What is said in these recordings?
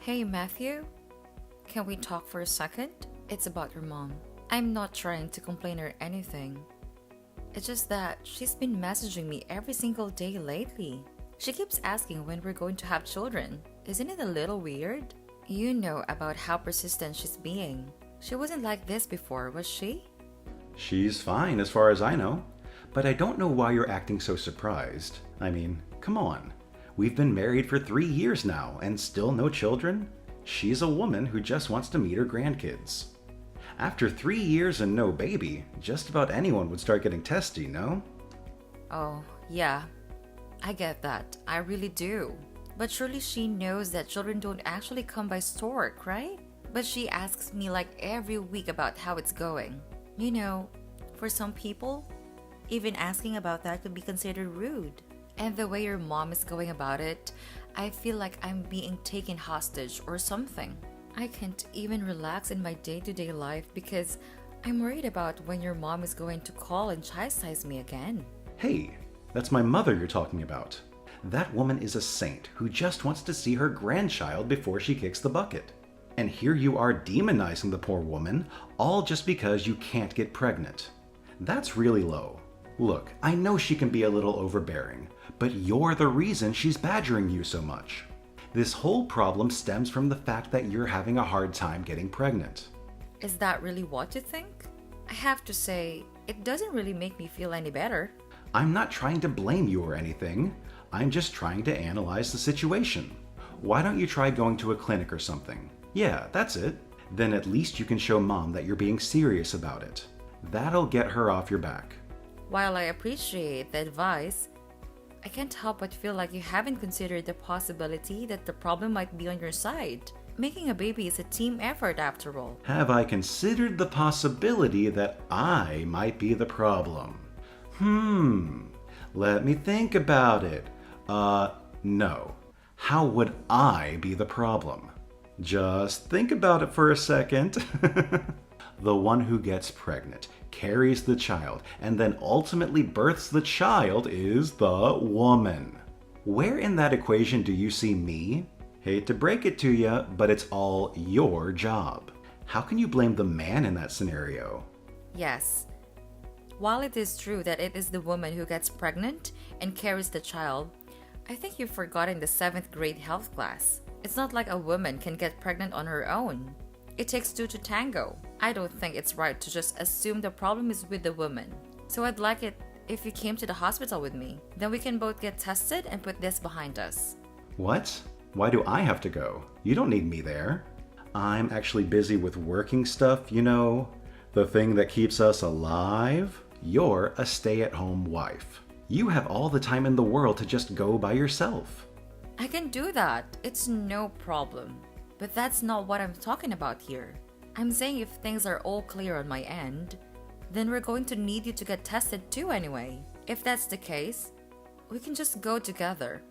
Hey Matthew, can we talk for a second? It's about your mom. I'm not trying to complain or anything. It's just that she's been messaging me every single day lately. She keeps asking when we're going to have children. Isn't it a little weird? You know about how persistent she's being. She wasn't like this before, was she? She's fine as far as I know, but I don't know why you're acting so surprised. I mean, come on. We've been married for 3 years now and still no children? She's a woman who just wants to meet her grandkids. After 3 years and no baby, just about anyone would start getting testy, no? Oh, yeah. I get that. I really do. But surely she knows that children don't actually come by stork, right? But she asks me like every week about how it's going. You know, for some people, even asking about that could be considered rude. And the way your mom is going about it, I feel like I'm being taken hostage or something. I can't even relax in my day-to-day life because I'm worried about when your mom is going to call and chastise me again. Hey, that's my mother you're talking about. That woman is a saint who just wants to see her grandchild before she kicks the bucket. And here you are demonizing the poor woman, all just because you can't get pregnant. That's really low. Look, I know she can be a little overbearing, but you're the reason she's badgering you so much. This whole problem stems from the fact that you're having a hard time getting pregnant. Is that really what you think? I have to say, it doesn't really make me feel any better. I'm not trying to blame you or anything. I'm just trying to analyze the situation. Why don't you try going to a clinic or something? Yeah, that's it. Then at least you can show mom that you're being serious about it. That'll get her off your back. While I appreciate the advice, I can't help but feel like you haven't considered the possibility that the problem might be on your side. Making a baby is a team effort after all. Have I considered the possibility that I might be the problem? Let me think about it. No. How would I be the problem? Just think about it for a second. The one who gets pregnant, carries the child, and then ultimately births the child is the woman. Where in that equation do you see me? Hate to break it to you, but it's all your job. How can you blame the man in that scenario? Yes. While it is true that it is the woman who gets pregnant and carries the child, I think you've forgotten the 7th grade health class. It's not like a woman can get pregnant on her own. It takes two to tango. I don't think it's right to just assume the problem is with the woman. So I'd like it if you came to the hospital with me. Then we can both get tested and put this behind us. What? Why do I have to go? You don't need me there. I'm actually busy with working stuff, you know. The thing that keeps us alive. You're a stay-at-home wife. You have all the time in the world to just go by yourself. I can do that. It's no problem. But that's not what I'm talking about here. I'm saying if things are all clear on my end, then we're going to need you to get tested too anyway. If that's the case, we can just go together,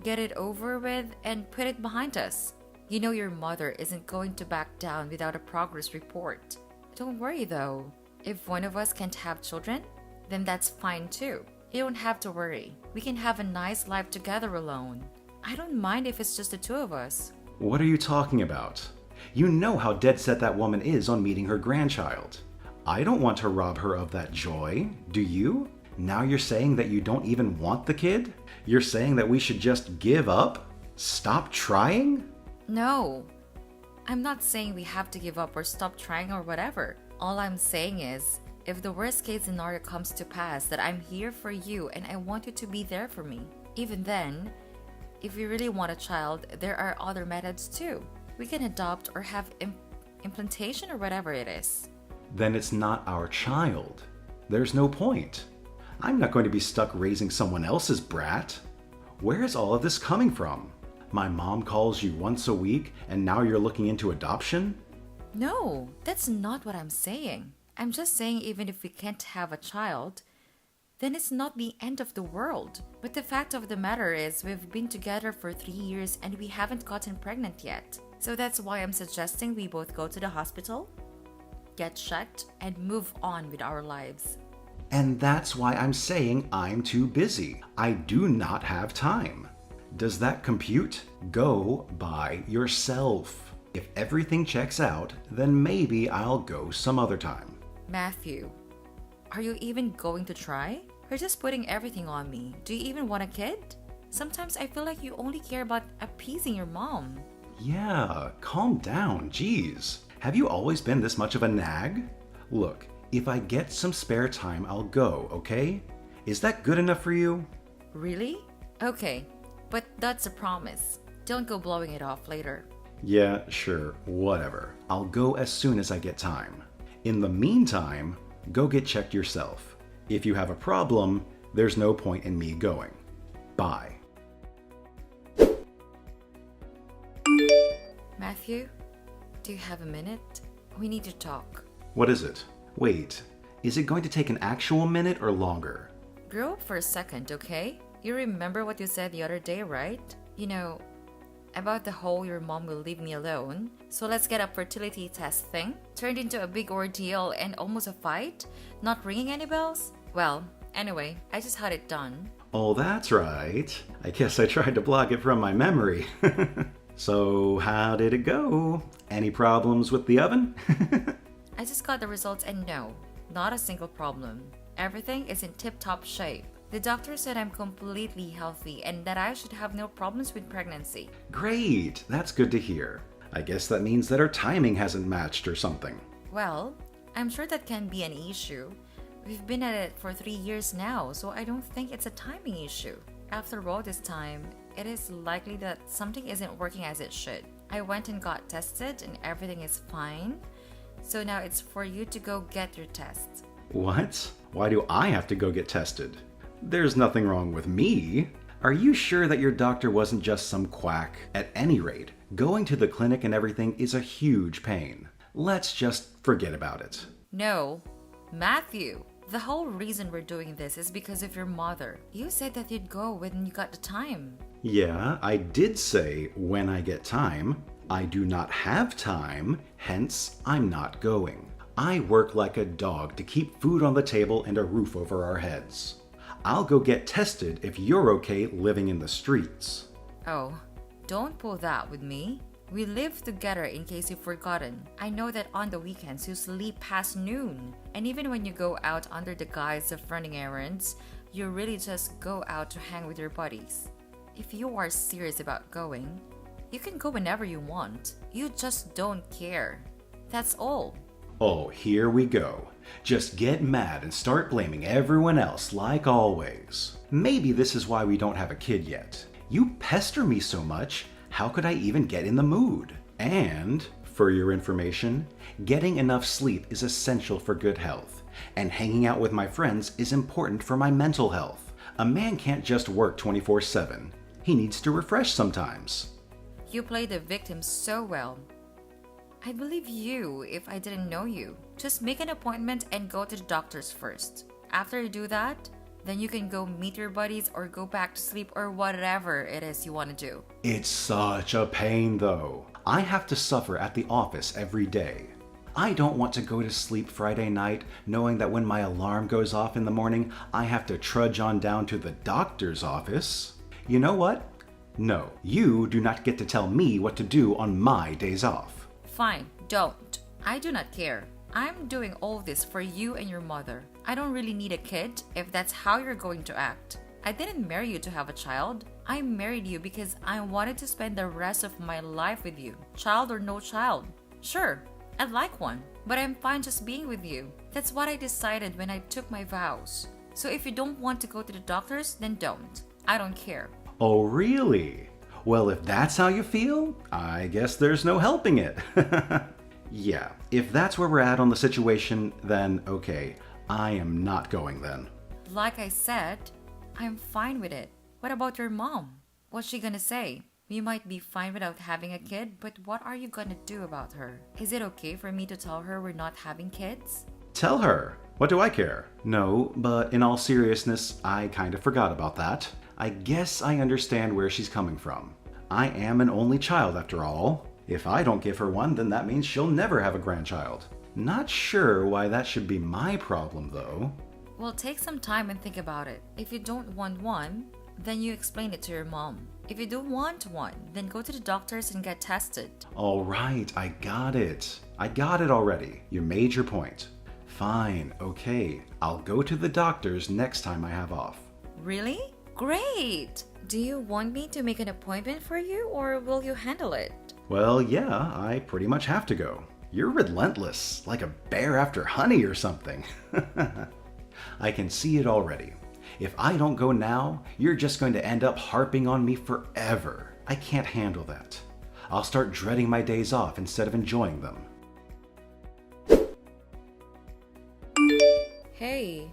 get it over with, and put it behind us. You know your mother isn't going to back down without a progress report. Don't worry though. If one of us can't have children, then that's fine too. You don't have to worry. We can have a nice life together alone. I don't mind if it's just the two of us. What are you talking about? You know how dead set that woman is on meeting her grandchild. I don't want to rob her of that joy, do you? Now you're saying that you don't even want the kid? You're saying that we should just give up? Stop trying? No. I'm not saying we have to give up or stop trying or whatever. All I'm saying is, if the worst case scenario comes to pass, that I'm here for you and I want you to be there for me. Even then, if you really want a child, there are other methods too. We can adopt or have implantation or whatever it is. Then it's not our child. There's no point. I'm not going to be stuck raising someone else's brat. Where is all of this coming from? My mom calls you once a week and now you're looking into adoption? No, that's not what I'm saying. I'm just saying even if we can't have a child, then it's not the end of the world. But the fact of the matter is we've been together for 3 years and we haven't gotten pregnant yet. So that's why I'm suggesting we both go to the hospital, get checked, and move on with our lives. And that's why I'm saying I'm too busy. I do not have time. Does that compute? Go by yourself. If everything checks out, then maybe I'll go some other time. Matthew, are you even going to try? You're just putting everything on me. Do you even want a kid? Sometimes I feel like you only care about appeasing your mom. Yeah, calm down, geez. Have you always been this much of a nag? Look, if I get some spare time, I'll go, okay? Is that good enough for you? Really? Okay, but that's a promise. Don't go blowing it off later. Yeah, sure, whatever. I'll go as soon as I get time. In the meantime, go get checked yourself. If you have a problem, there's no point in me going. Bye. Matthew, do you have a minute? We need to talk. What is it? Wait, is it going to take an actual minute or longer? Grow up for a second, okay? You remember what you said the other day, right? You know, about the whole your mom will leave me alone. So let's get a fertility test thing. Turned into a big ordeal and almost a fight? Not ringing any bells? Well, anyway, I just had it done. Oh, that's right. I guess I tried to block it from my memory. So, how did it go? Any problems with the oven? I just got the results and no, not a single problem. Everything is in tip-top shape. The doctor said I'm completely healthy and that I should have no problems with pregnancy. Great, that's good to hear. I guess that means that our timing hasn't matched or something. Well, I'm sure that can be an issue. We've been at it for 3 years now, so I don't think it's a timing issue. After all this time, it is likely that something isn't working as it should. I went and got tested and everything is fine. So now it's for you to go get your tests. What? Why do I have to go get tested? There's nothing wrong with me. Are you sure that your doctor wasn't just some quack? At any rate, going to the clinic and everything is a huge pain. Let's just forget about it. No, Matthew. The whole reason we're doing this is because of your mother. You said that you'd go when you got the time. Yeah, I did say when I get time. I do not have time, hence I'm not going. I work like a dog to keep food on the table and a roof over our heads. I'll go get tested if you're okay living in the streets. Oh, don't pull that with me. We live together in case you've forgotten. I know that on the weekends you sleep past noon. And even when you go out under the guise of running errands, you really just go out to hang with your buddies. If you are serious about going, you can go whenever you want. You just don't care. That's all. Oh, here we go. Just get mad and start blaming everyone else like always. Maybe this is why we don't have a kid yet. You pester me so much, how could I even get in the mood? And, for your information, getting enough sleep is essential for good health, and hanging out with my friends is important for my mental health. A man can't just work 24/7. He needs to refresh sometimes. You play the victim so well. I'd believe you if I didn't know you. Just make an appointment and go to the doctors first. After you do that, then you can go meet your buddies or go back to sleep or whatever it is you want to do. It's such a pain though. I have to suffer at the office every day. I don't want to go to sleep Friday night knowing that when my alarm goes off in the morning, I have to trudge on down to the doctor's office. You know what? No, you do not get to tell me what to do on my days off. Fine, don't. I do not care. I'm doing all this for you and your mother. I don't really need a kid if that's how you're going to act. I didn't marry you to have a child. I married you because I wanted to spend the rest of my life with you. Child or no child. Sure, I'd like one, but I'm fine just being with you. That's what I decided when I took my vows. So if you don't want to go to the doctors, then don't. I don't care. Oh, really? Well, if that's how you feel, I guess there's no helping it. Yeah, if that's where we're at on the situation, then okay, I am not going then. Like I said, I'm fine with it. What about your mom? What's she gonna say? We might be fine without having a kid, but what are you gonna do about her? Is it okay for me to tell her we're not having kids? Tell her. What do I care? No, but in all seriousness, I kind of forgot about that. I guess I understand where she's coming from. I am an only child after all. If I don't give her one, then that means she'll never have a grandchild. Not sure why that should be my problem, though. Well, take some time and think about it. If you don't want one, then you explain it to your mom. If you do want one, then go to the doctors and get tested. All right, I got it. I got it already. You made your point. Fine, okay. I'll go to the doctors next time I have off. Really? Great! Do you want me to make an appointment for you, or will you handle it? Well, yeah, I pretty much have to go. You're relentless, like a bear after honey or something. I can see it already. If I don't go now, you're just going to end up harping on me forever. I can't handle that. I'll start dreading my days off instead of enjoying them. Hey,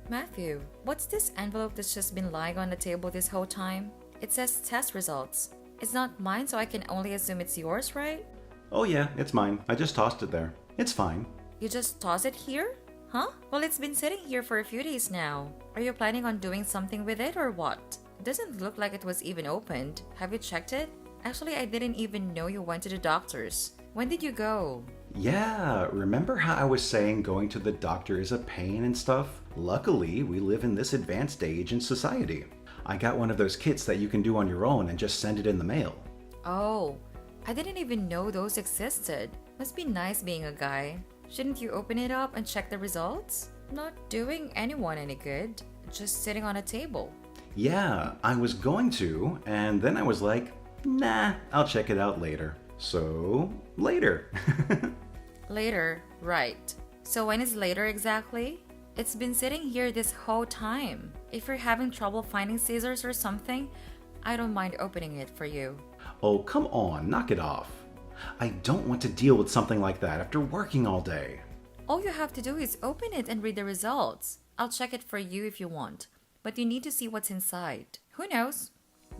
Matthew, what's this envelope that's just been lying on the table this whole time? It says test results. It's not mine, so I can only assume it's yours, right? Oh yeah, it's mine. I just tossed it there. It's fine. You just toss it here? Huh? Well, it's been sitting here for a few days now. Are you planning on doing something with it or what? It doesn't look like it was even opened. Have you checked it? Actually, I didn't even know you went to the doctors. When did you go? Yeah, remember how I was saying going to the doctor is a pain and stuff? Luckily, we live in this advanced age in society. I got one of those kits that you can do on your own and just send it in the mail. Oh, I didn't even know those existed. Must be nice being a guy. Shouldn't you open it up and check the results? Not doing anyone any good. Just sitting on a table. Yeah, I was going to, and then I was like, nah, I'll check it out later. So, later. Later, right. So when is later exactly? It's been sitting here this whole time. If you're having trouble finding scissors or something, I don't mind opening it for you. Oh, come on, knock it off. I don't want to deal with something like that after working all day. All you have to do is open it and read the results. I'll check it for you if you want, but you need to see what's inside. Who knows?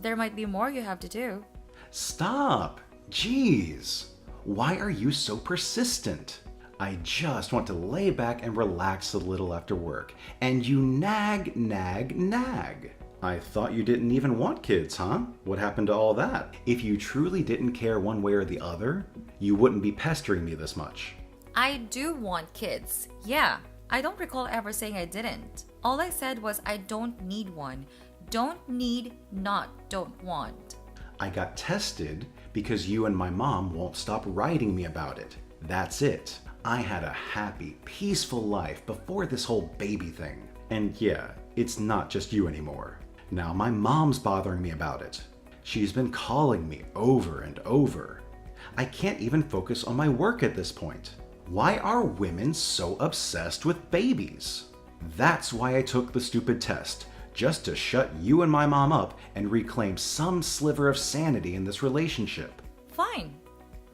There might be more you have to do. Stop! Jeez! Why are you so persistent? I just want to lay back and relax a little after work, and you nag, nag, nag. I thought you didn't even want kids, huh? What happened to all that? If you truly didn't care one way or the other, you wouldn't be pestering me this much. I do want kids. Yeah, I don't recall ever saying I didn't. All I said was I don't need one. Don't need, not don't want. I got tested because you and my mom won't stop writing me about it. That's it. I had a happy, peaceful life before this whole baby thing. And yeah, it's not just you anymore. Now my mom's bothering me about it. She's been calling me over and over. I can't even focus on my work at this point. Why are women so obsessed with babies? That's why I took the stupid test, just to shut you and my mom up and reclaim some sliver of sanity in this relationship. Fine.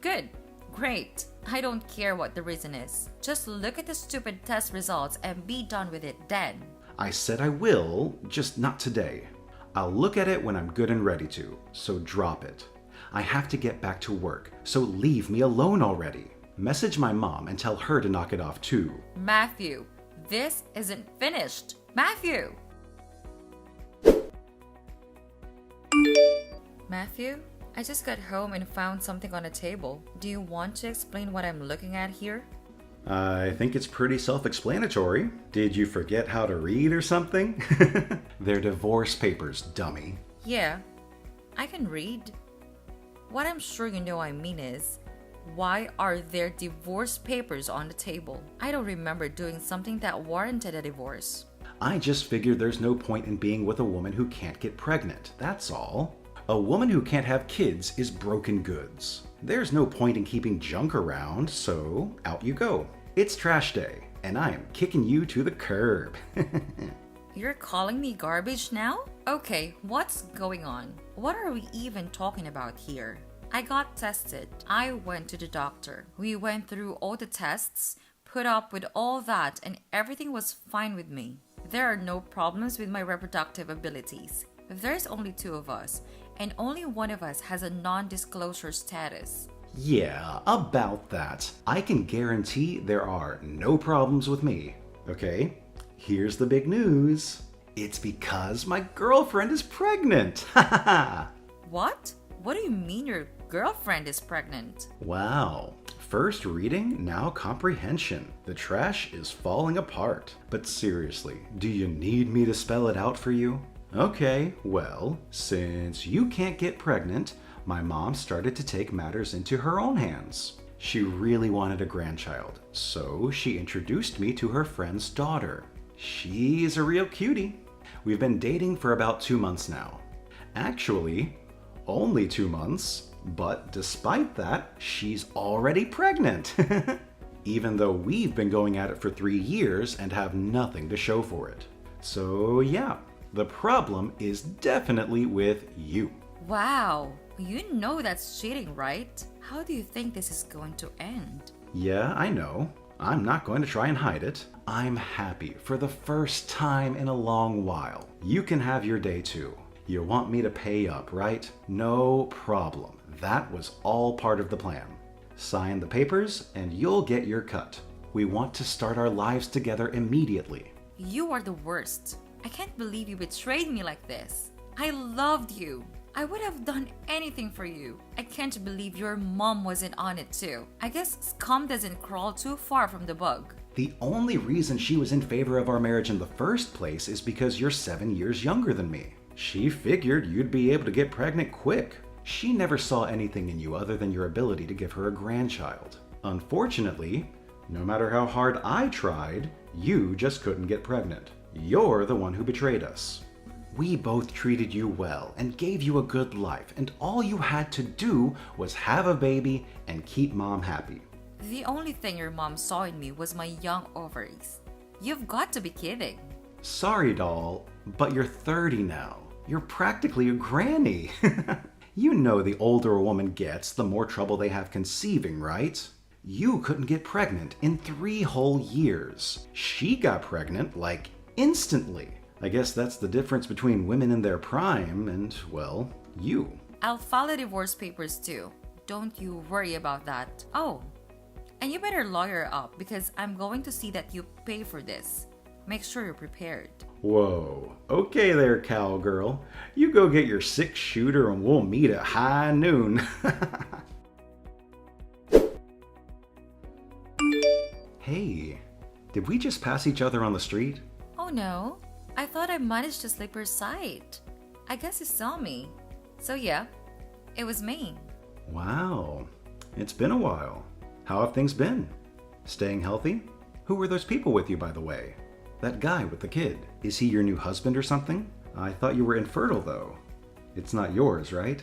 Good. Great. I don't care what the reason is. Just look at the stupid test results and be done with it then. I said I will, just not today. I'll look at it when I'm good and ready to, so drop it. I have to get back to work, so leave me alone already. Message my mom and tell her to knock it off too. Matthew, this isn't finished. Matthew! Matthew, I just got home and found something on the table. Do you want to explain what I'm looking at here? I think it's pretty self-explanatory. Did you forget how to read or something? They're divorce papers, dummy. Yeah, I can read. What I'm sure you know I mean is, why are there divorce papers on the table? I don't remember doing something that warranted a divorce. I just figured there's no point in being with a woman who can't get pregnant, that's all. A woman who can't have kids is broken goods. There's no point in keeping junk around, so out you go. It's trash day, and I am kicking you to the curb. You're calling me garbage now? Okay, what's going on? What are we even talking about here? I got tested. I went to the doctor. We went through all the tests, put up with all that, and everything was fine with me. There are no problems with my reproductive abilities. There's only two of us, and only one of us has a non-disclosure status. Yeah, about that. I can guarantee there are no problems with me. Okay, here's the big news. It's because my girlfriend is pregnant. What? What do you mean your girlfriend is pregnant? Wow. First reading, now comprehension. The trash is falling apart. But seriously, do you need me to spell it out for you? Okay, well, since you can't get pregnant, my mom started to take matters into her own hands. She really wanted a grandchild, so she introduced me to her friend's daughter. She's a real cutie. We've been dating for about 2 months now. Actually, only 2 months, but despite that, she's already pregnant. Even though we've been going at it for 3 years and have nothing to show for it. So yeah, the problem is definitely with you. Wow, you know that's cheating, right? How do you think this is going to end? Yeah, I know. I'm not going to try and hide it. I'm happy for the first time in a long while. You can have your day too. You want me to pay up, right? No problem. That was all part of the plan. Sign the papers and you'll get your cut. We want to start our lives together immediately. You are the worst. I can't believe you betrayed me like this. I loved you. I would have done anything for you. I can't believe your mom wasn't on it too. I guess scum doesn't crawl too far from the bug. The only reason she was in favor of our marriage in the first place is because you're 7 years younger than me. She figured you'd be able to get pregnant quick. She never saw anything in you other than your ability to give her a grandchild. Unfortunately, no matter how hard I tried, you just couldn't get pregnant. You're the one who betrayed us. We both treated you well and gave you a good life, and all you had to do was have a baby and keep mom happy. The only thing your mom saw in me was my young ovaries. You've got to be kidding. Sorry, doll, but you're 30 now. You're practically a granny. You know the older a woman gets, the more trouble they have conceiving, right? You couldn't get pregnant in 3 whole years. She got pregnant, like, instantly. I guess that's the difference between women in their prime and, well, you. I'll file the divorce papers too. Don't you worry about that. Oh, and you better lawyer up because I'm going to see that you pay for this. Make sure you're prepared. Whoa. Okay there, cowgirl. You go get your 6-shooter and we'll meet at high noon. Hey, did we just pass each other on the street? Oh no, I thought I managed to slip her sight. I guess he saw me. So yeah, it was me. Wow, it's been a while. How have things been? Staying healthy? Who were those people with you, by the way? That guy with the kid, is he your new husband or something? I thought you were infertile though. It's not yours, right?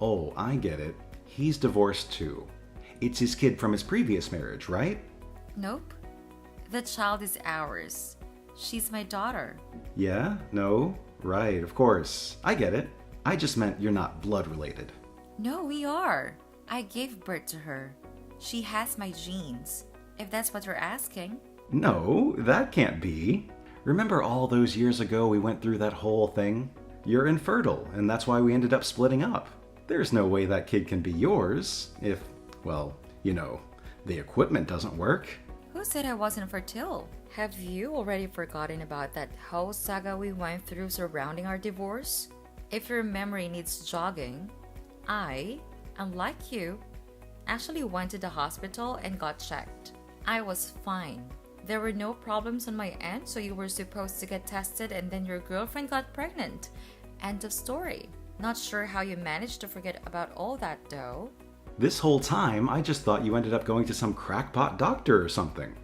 Oh, I get it. He's divorced too. It's his kid from his previous marriage, right? Nope. The child is ours. She's my daughter. Yeah? No? Right, of course. I get it. I just meant you're not blood related. No, we are. I gave birth to her. She has my genes, if that's what you're asking. No, that can't be. Remember all those years ago we went through that whole thing? You're infertile, and that's why we ended up splitting up. There's no way that kid can be yours if, well, you know, the equipment doesn't work. Who said I wasn't fertile? Have you already forgotten about that whole saga we went through surrounding our divorce? If your memory needs jogging, I, unlike you, actually went to the hospital and got checked. I was fine. There were no problems on my end, so you were supposed to get tested and then your girlfriend got pregnant. End of story. Not sure how you managed to forget about all that though. This whole time, I just thought you ended up going to some crackpot doctor or something.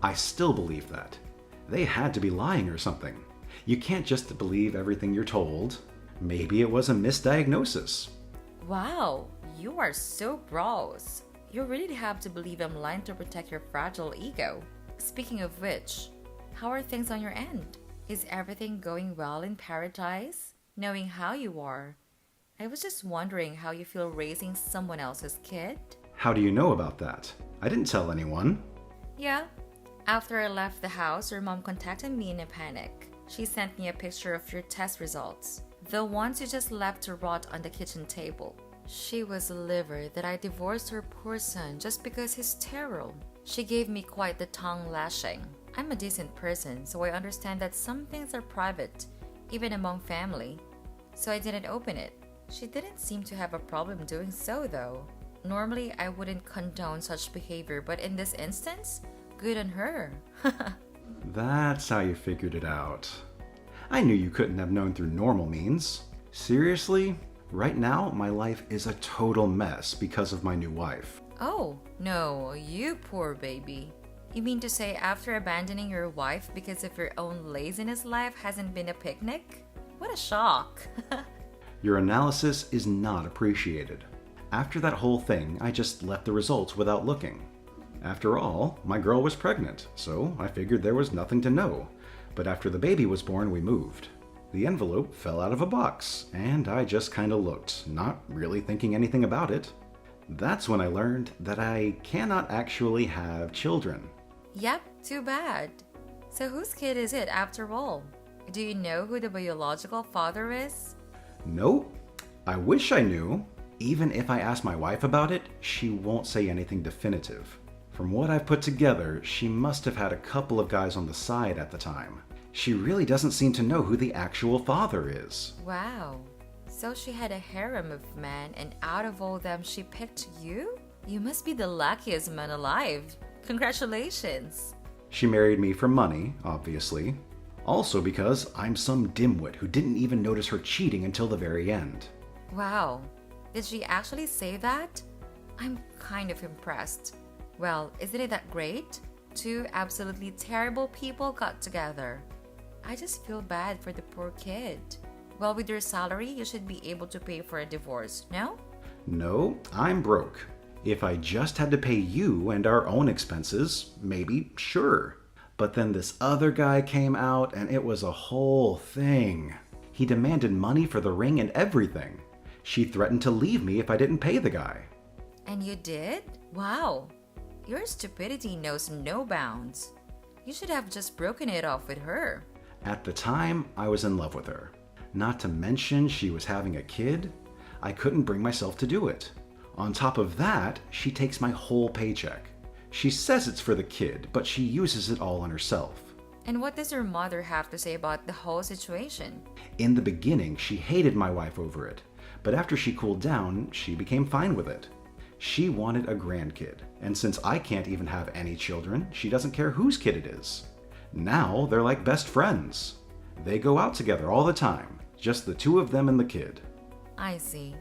I still believe that. They had to be lying or something. You can't just believe everything you're told. Maybe it was a misdiagnosis. Wow, you are so gross. You really have to believe I'm lying to protect your fragile ego. Speaking of which, how are things on your end? Is everything going well in paradise? Knowing how you are, I was just wondering how you feel raising someone else's kid. How do you know about that? I didn't tell anyone. Yeah, after I left the house, your mom contacted me in a panic. She sent me a picture of your test results, the ones you just left to rot on the kitchen table. She was livid that I divorced her poor son just because he's sterile. She gave me quite the tongue lashing. I'm a decent person, so I understand that some things are private, even among family. So I didn't open it. She didn't seem to have a problem doing so though. Normally, I wouldn't condone such behavior, but in this instance, good on her. That's how you figured it out. I knew you couldn't have known through normal means. Seriously? Right now, my life is a total mess because of my new wife. Oh, no, you poor baby. You mean to say after abandoning your wife because of your own laziness, life hasn't been a picnic? What a shock. Your analysis is not appreciated. After that whole thing, I just left the results without looking. After all, my girl was pregnant, so I figured there was nothing to know. But after the baby was born, we moved. The envelope fell out of a box, and I just kinda looked, not really thinking anything about it. That's when I learned that I cannot actually have children. Yep, too bad. So whose kid is it after all? Do you know who the biological father is? Nope. I wish I knew. Even if I ask my wife about it, she won't say anything definitive. From what I've put together, she must have had a couple of guys on the side at the time. She really doesn't seem to know who the actual father is. Wow. So she had a harem of men, and out of all them, she picked you? You must be the luckiest man alive. Congratulations. She married me for money, obviously. Also because I'm some dimwit who didn't even notice her cheating until the very end. Wow. Did she actually say that? I'm kind of impressed. Well, isn't it that great? Two absolutely terrible people got together. I just feel bad for the poor kid. Well, with your salary, you should be able to pay for a divorce, no? No, I'm broke. If I just had to pay you and our own expenses, maybe, sure. But then this other guy came out and it was a whole thing. He demanded money for the ring and everything. She threatened to leave me if I didn't pay the guy. And you did? Wow. Your stupidity knows no bounds. You should have just broken it off with her. At the time, I was in love with her. Not to mention she was having a kid. I couldn't bring myself to do it. On top of that, she takes my whole paycheck. She says it's for the kid, but she uses it all on herself. And what does your mother have to say about the whole situation? In the beginning, she hated my wife over it, but after she cooled down, she became fine with it. She wanted a grandkid, and since I can't even have any children, she doesn't care whose kid it is. Now they're like best friends. They go out together all the time, just the two of them and the kid. I see.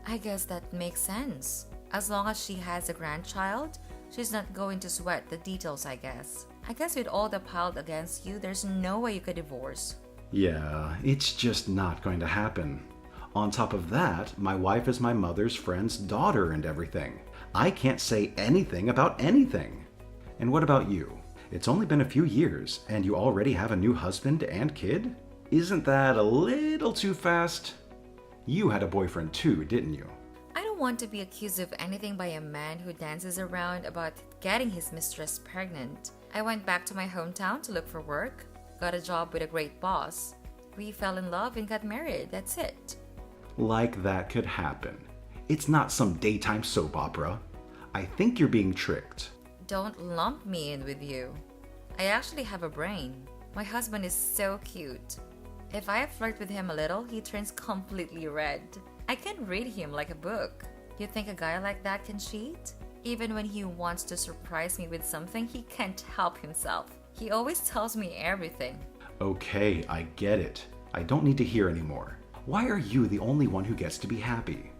I guess that makes sense. As long as she has a grandchild, she's not going to sweat the details, I guess. I guess with all the piled against you, there's no way you could divorce. Yeah, it's just not going to happen. On top of that, my wife is my mother's friend's daughter and everything. I can't say anything about anything. And what about you? It's only been a few years, and you already have a new husband and kid? Isn't that a little too fast? You had a boyfriend too, didn't you? I don't want to be accused of anything by a man who dances around about getting his mistress pregnant. I went back to my hometown to look for work, got a job with a great boss. We fell in love and got married, that's it. Like that could happen. It's not some daytime soap opera. I think you're being tricked. Don't lump me in with you. I actually have a brain. My husband is so cute. If I flirt with him a little, he turns completely red. I can read him like a book. You think a guy like that can cheat? Even when he wants to surprise me with something, he can't help himself. He always tells me everything. Okay, I get it. I don't need to hear anymore. Why are you the only one who gets to be happy?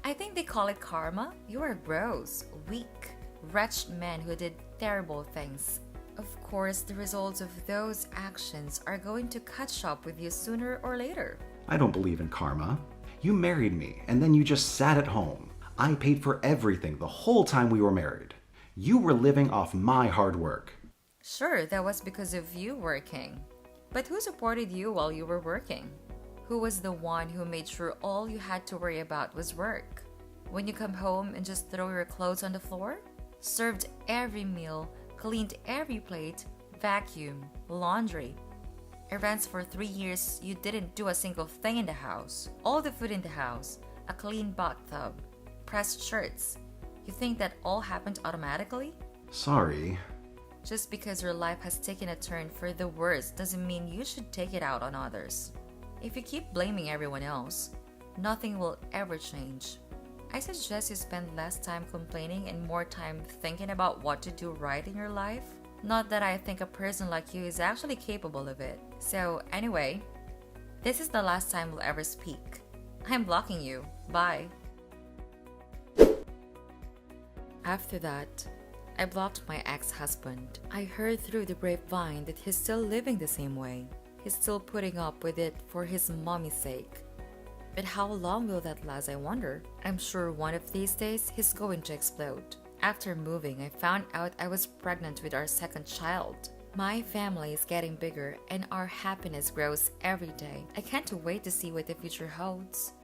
I think they call it karma. You are gross, weak, wretched men who did terrible things. Of course, the results of those actions are going to catch up with you sooner or later. I don't believe in karma. You married me, and then you just sat at home. I paid for everything the whole time we were married. You were living off my hard work. Sure, that was because of you working. But who supported you while you were working? Who was the one who made sure all you had to worry about was work? When you come home and just throw your clothes on the floor? Served every meal, cleaned every plate, vacuum, laundry. Errands for 3 years, you didn't do a single thing in the house. All the food in the house, a clean bathtub, pressed shirts. You think that all happened automatically? Sorry. Just because your life has taken a turn for the worse doesn't mean you should take it out on others. If you keep blaming everyone else, nothing will ever change. I suggest you spend less time complaining and more time thinking about what to do right in your life. Not that I think a person like you is actually capable of it. So anyway, This is the last time we'll ever speak. I'm blocking you. Bye. After that, I blocked my ex-husband. I heard through the grapevine that he's still living the same way. He's still putting up with it for his mommy's sake. But how long will that last, I wonder? I'm sure one of these days he's going to explode. After moving, I found out I was pregnant with our second child. My family is getting bigger and our happiness grows every day. I can't wait to see what the future holds.